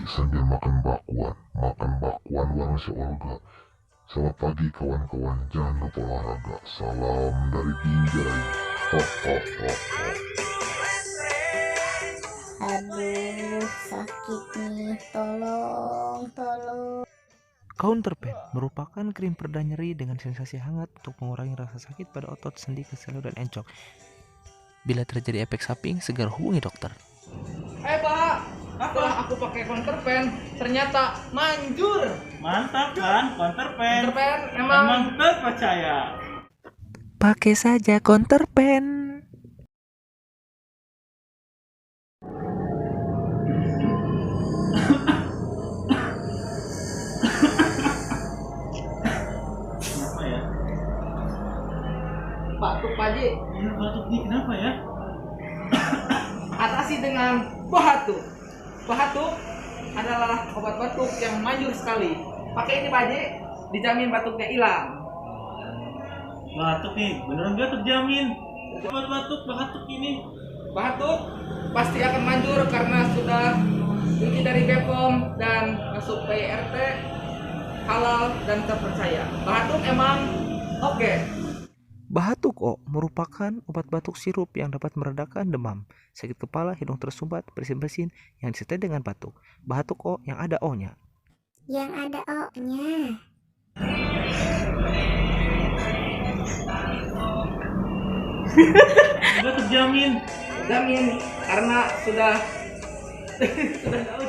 sambil makan bakwan bareng si Olga. Selamat pagi kawan-kawan, jangan lupa olahraga. Salam dari Binjai. Hahaha. Aduh, sakit nih. Tolong. Counterpan merupakan krim pereda nyeri dengan sensasi hangat untuk mengurangi rasa sakit pada otot, sendi, kesel, dan encok. Bila terjadi efek samping, segera hubungi dokter. Pak, setelah aku pakai counterpan, ternyata manjur. Mantap kan, counterpan. Counterpan Emang terpercaya. Pakai saja counterpan. Kenapa ya? batuk Pak Haji. Ini batuk nih, kenapa ya? Atasi dengan bahatuk. Bahatuk adalah obat batuk yang manjur sekali. Pakai ini Pak Haji, dijamin batuknya hilang. Batuk nih, beneran gak terjamin. Obat batuk ini. Bahatuk pasti akan manjur karena sudah uji dari BPOM dan masuk PRT, halal dan terpercaya. Bahatuk emang oke. Bahatuk O merupakan obat batuk sirup yang dapat meredakan demam, sakit kepala, hidung tersumbat, bersin-bersin yang disertai dengan batuk. Bahatuk O yang ada O-nya. Yang ada O-nya. Gak terjamin. Jamin karena sudah sudah tahu.